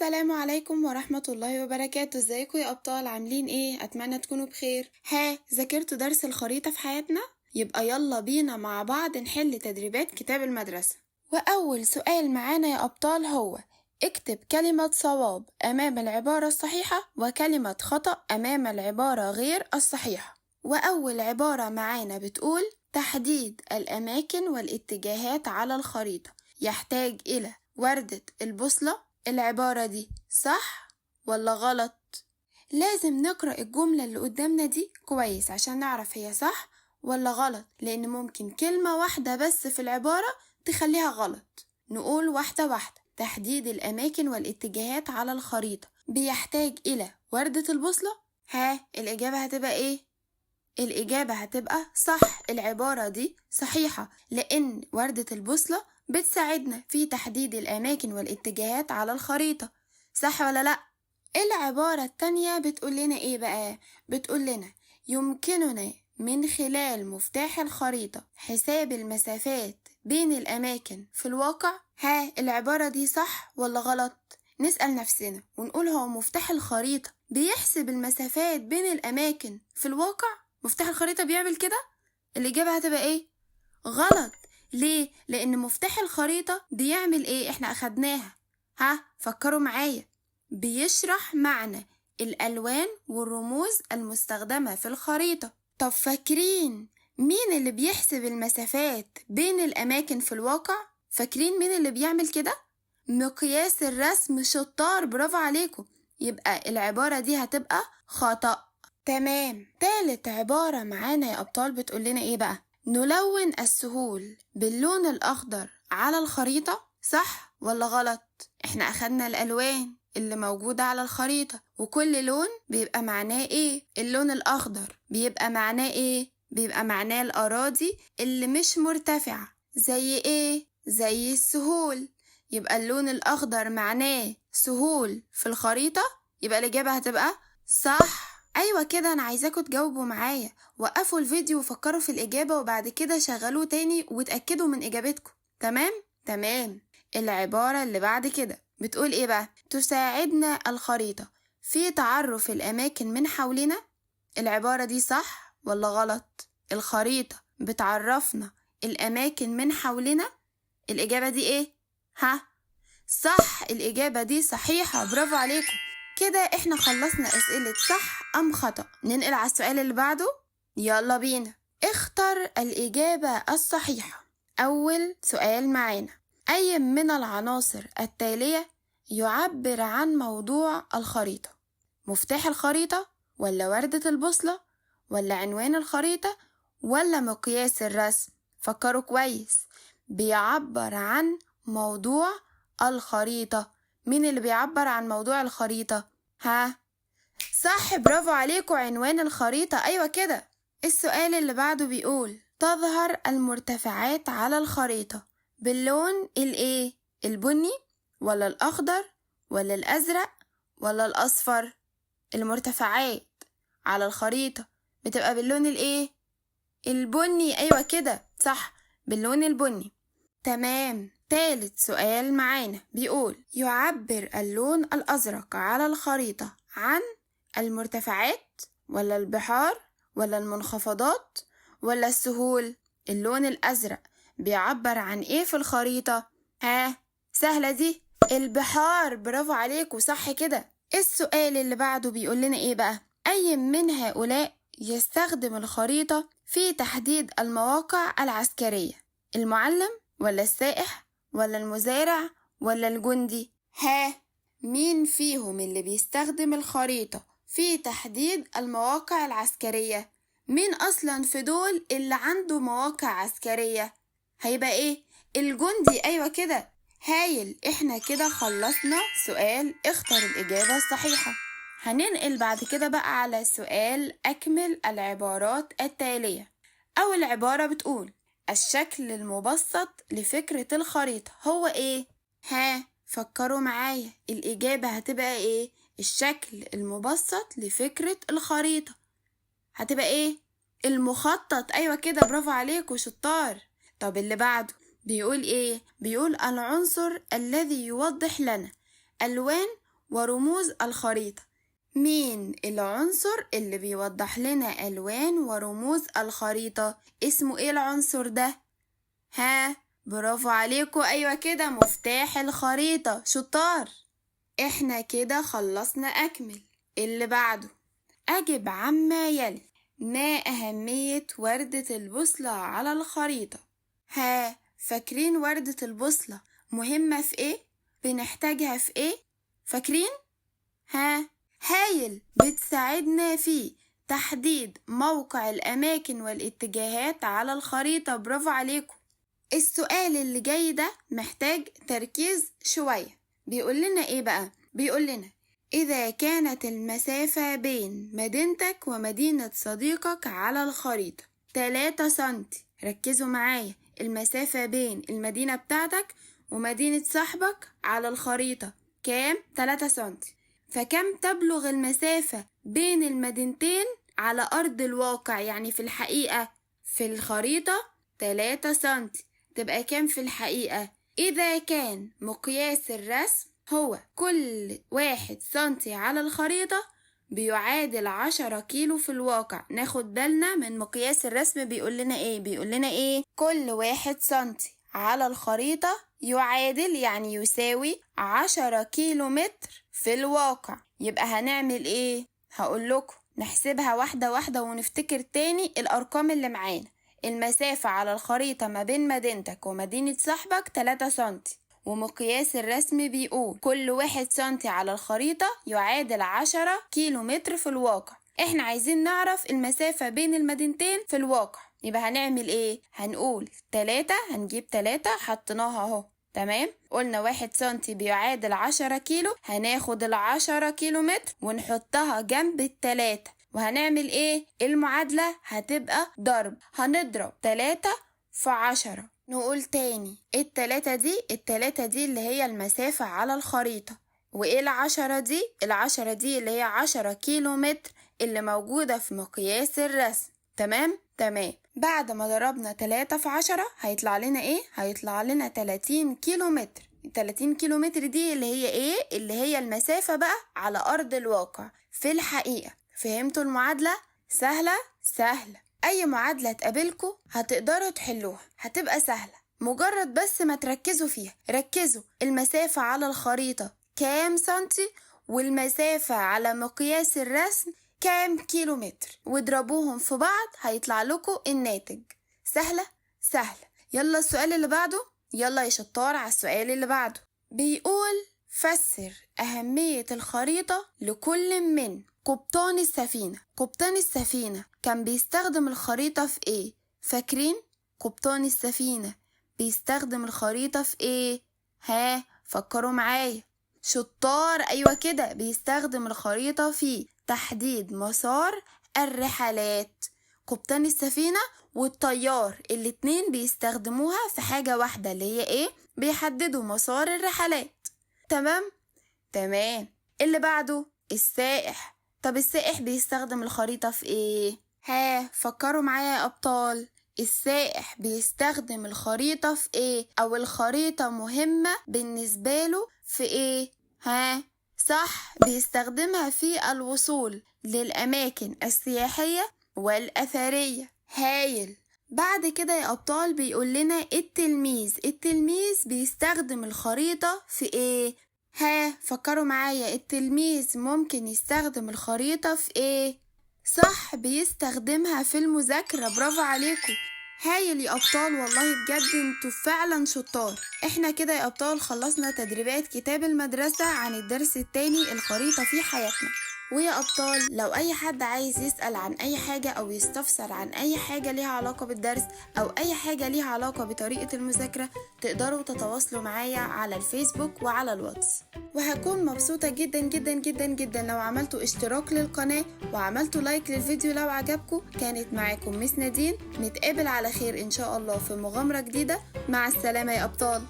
السلام عليكم ورحمة الله وبركاته. ازيكم يا أبطال؟ عاملين ايه؟ أتمنى تكونوا بخير. ذاكرتوا درس الخريطة في حياتنا؟ يبقى يلا بينا مع بعض نحل تدريبات كتاب المدرسة. وأول سؤال معانا يا أبطال هو: اكتب كلمة صواب أمام العبارة الصحيحة وكلمة خطأ أمام العبارة غير الصحيحة. وأول عبارة معانا بتقول: تحديد الأماكن والاتجاهات على الخريطة يحتاج إلى وردة البوصلة. العبارة دي صح ولا غلط؟ لازم نقرأ الجملة اللي قدامنا دي كويس عشان نعرف هي صح ولا غلط، لأن ممكن كلمة واحدة بس في العبارة تخليها غلط. نقول واحدة واحدة: تحديد الأماكن والاتجاهات على الخريطة بيحتاج إلى وردة البوصلة. الإجابة هتبقى إيه؟ الإجابة هتبقى صح. العبارة دي صحيحة لأن وردة البوصلة بتساعدنا في تحديد الأماكن والاتجاهات على الخريطة. صح ولا لأ؟ العبارة التانية بتقول لنا إيه بقى؟ بتقول لنا: يمكننا من خلال مفتاح الخريطة حساب المسافات بين الأماكن في الواقع. العبارة دي صح ولا غلط؟ نسأل نفسنا ونقول: هو مفتاح الخريطة بيحسب المسافات بين الأماكن في الواقع؟ مفتاح الخريطة بيعمل كده؟ الإجابة هتبقى إيه؟ غلط. ليه؟ لأن مفتاح الخريطة بيعمل إيه؟ إحنا أخدناها. فكروا معايا. بيشرح معنى الألوان والرموز المستخدمة في الخريطة. طب فاكرين مين اللي بيحسب المسافات بين الأماكن في الواقع؟ فاكرين مين اللي بيعمل كده؟ مقياس الرسم. شطار، برافو عليكم. يبقى العبارة دي هتبقى خطأ. تمام. تالت عبارة معانا يا أبطال بتقول لنا إيه بقى؟ نلون السهول باللون الأخضر على الخريطة. صح ولا غلط؟ إحنا أخدنا الألوان اللي موجودة على الخريطة، وكل لون بيبقى معناه إيه؟ اللون الأخضر بيبقى معناه إيه؟ بيبقى معناه الأراضي اللي مش مرتفعة. زي إيه؟ زي السهول. يبقى اللون الأخضر معناه سهول في الخريطة. يبقى الإجابة هتبقى صح. أيوة كده، أنا عايزاكم تجاوبوا معايا. وقفوا الفيديو وفكروا في الإجابة وبعد كده شغلوه تاني وتأكدوا من إجابتكم. تمام. العبارة اللي بعد كده بتقول إيه بقى؟ تساعدنا الخريطة في تعرف الأماكن من حولنا. العبارة دي صح ولا غلط؟ الخريطة بتعرفنا الأماكن من حولنا. الإجابة دي إيه؟ صح. الإجابة دي صحيحة، برافو عليكم. كده احنا خلصنا أسئلة صح أم خطأ. ننقل على السؤال اللي بعده. يلا بينا. اختر الإجابة الصحيحة. أول سؤال معانا: أي من العناصر التالية يعبر عن موضوع الخريطة؟ مفتاح الخريطة ولا وردة البوصلة ولا عنوان الخريطة ولا مقياس الرسم؟ فكروا كويس. بيعبر عن موضوع الخريطة. مين اللي بيعبر عن موضوع الخريطة؟ صح، برافو عليكم. عنوان الخريطة. أيوة كده. السؤال اللي بعده بيقول: تظهر المرتفعات على الخريطة باللون الإيه؟ البني ولا الأخضر ولا الأزرق ولا الأصفر؟ المرتفعات على الخريطة بتبقى باللون الإيه؟ البني. أيوة كده، صح، باللون البني. تمام. تالت سؤال معانا بيقول: يعبر اللون الأزرق على الخريطة عن المرتفعات ولا البحار ولا المنخفضات ولا السهول؟ اللون الأزرق بيعبر عن إيه في الخريطة؟ سهلة دي. البحار، برافو عليكم، صح كده. السؤال اللي بعده بيقول لنا إيه بقى؟ أي من هؤلاء يستخدم الخريطة في تحديد المواقع العسكرية؟ المعلم ولا السائح ولا المزارع ولا الجندي؟ مين فيهم اللي بيستخدم الخريطة في تحديد المواقع العسكرية؟ مين أصلا في دول اللي عنده مواقع عسكرية؟ هيبقى إيه؟ الجندي. أيوة كده، هايل. إحنا كده خلصنا سؤال اختر الإجابة الصحيحة. هننقل بعد كده بقى على سؤال أكمل العبارات التالية. أول عبارة بتقول: الشكل المبسط لفكرة الخريطة هو إيه؟ فكروا معايا. الإجابة هتبقى إيه؟ الشكل المبسط لفكرة الخريطة هتبقى إيه؟ المخطط. أيوة كده، برافو عليكم، شطار. طب اللي بعده بيقول إيه؟ بيقول: العنصر الذي يوضح لنا ألوان ورموز الخريطة. مين العنصر اللي بيوضح لنا ألوان ورموز الخريطة؟ اسمه ايه العنصر ده؟ ها، برافو عليكم، أيوة كده، مفتاح الخريطة، شطار. احنا كده خلصنا أكمل. اللي بعده، أجب عما يلي. ما أهمية وردة البوصلة على الخريطة؟ ها، فاكرين وردة البوصلة مهمة في ايه؟ بنحتاجها في ايه؟ فاكرين؟ ها، هايل، بتساعدنا في تحديد موقع الأماكن والاتجاهات على الخريطة، برافو عليكم. السؤال اللي جاي ده محتاج تركيز شوية. بيقول لنا ايه بقى؟ بيقول لنا إذا كانت المسافة بين مدينتك ومدينة صديقك على الخريطة 3 سنتي، ركزوا معايا، المسافة بين المدينة بتاعتك ومدينة صاحبك على الخريطة كام؟ 3 سنتي. فكم تبلغ المسافة بين المدينتين على أرض الواقع، يعني في الحقيقة؟ في الخريطة 3 سنتي، تبقى كام في الحقيقة؟ إذا كان مقياس الرسم هو كل 1 سنتي على الخريطة بيعادل 10 كيلو في الواقع. ناخد بالنا من مقياس الرسم، بيقول لنا ايه؟ بيقول لنا ايه؟ كل 1 سنتي على الخريطة يعادل، يعني يساوي 10 كيلو متر في الواقع. يبقى هنعمل ايه؟ هقول لكم نحسبها واحدة واحدة ونفتكر تاني الأرقام اللي معانا. المسافة على الخريطة ما بين مدينتك ومدينة صاحبك 3 سنتي، ومقياس الرسم بيقول كل 1 سنتي على الخريطة يعادل 10 كيلو متر في الواقع. احنا عايزين نعرف المسافة بين المدينتين في الواقع، يبقى هنعمل ايه؟ هنقول 3، هنجيب 3 حطيناها اهو، تمام؟ قلنا 1 سنتي بيعادل 10 كيلو، هناخد 10 كيلو متر ونحطها جنب 3، وهنعمل ايه؟ المعادلة هتبقى ضرب، هنضرب 3 في 10. نقول تاني، التلاتة دي اللي هي المسافة على الخريطة، وايه 10 دي؟ 10 دي اللي هي 10 كيلو متر اللي موجودة في مقياس الرسم، تمام؟ تمام. بعد ما ضربنا 3 في 10 هيطلع لنا ايه؟ هيطلع لنا 30 كيلو متر. 30 كيلو متر دي اللي هي ايه؟ اللي هي المسافة بقى على أرض الواقع في الحقيقة. فهمتوا المعادلة؟ سهلة؟ سهلة. أي معادلة تقابلكوا هتقدروا تحلوها، هتبقى سهلة، مجرد بس ما تركزوا فيها. ركزوا، المسافة على الخريطة كام سنتي، والمسافة على مقياس الرسم كام كيلو متر، واضربوهم في بعض هيطلع لكم الناتج. سهلة؟ سهلة. يلا السؤال اللي بعده، يلا يا شطار على السؤال اللي بعده. بيقول فسر أهمية الخريطة لكل من قبطان السفينة. قبطان السفينة كان بيستخدم الخريطة في ايه؟ فاكرين؟ قبطان السفينة بيستخدم الخريطة في ايه؟ ها، فكروا معايا، شطار، ايوه كده، بيستخدم الخريطة في تحديد مسار الرحلات. قبطان السفينة والطيار الاتنين بيستخدموها في حاجة واحدة، اللي هي ايه؟ بيحددوا مسار الرحلات، تمام؟ تمام. اللي بعده السائح. طب السائح بيستخدم الخريطة في ايه؟ ها، فكروا معايا يا أبطال، السائح بيستخدم الخريطة في ايه؟ أو الخريطة مهمة بالنسبة له في ايه؟ ها، صح، بيستخدمها في الوصول للأماكن السياحية والأثرية. هايل. بعد كده يا أبطال بيقول لنا التلميذ بيستخدم الخريطة في ايه؟ ها، فكروا معايا، التلميذ ممكن يستخدم الخريطة في ايه؟ صح، بيستخدمها في المذاكرة، برافو عليكم. هايل يا أبطال، والله بجد انتوا فعلا شطار. احنا كده يا أبطال خلصنا تدريبات كتاب المدرسة عن الدرس التاني، الخريطة في حياتنا. ويا أبطال لو أي حد عايز يسأل عن أي حاجة أو يستفسر عن أي حاجة ليها علاقة بالدرس أو أي حاجة ليها علاقة بطريقة المذاكرة، تقدروا تتواصلوا معايا على الفيسبوك وعلى الواتس. وهكون مبسوطة جدا جدا جدا جدا لو عملتوا اشتراك للقناة وعملتوا لايك للفيديو لو عجبكم. كانت معاكم مس نادين، نتقابل على خير إن شاء الله في مغامرة جديدة. مع السلامة يا أبطال.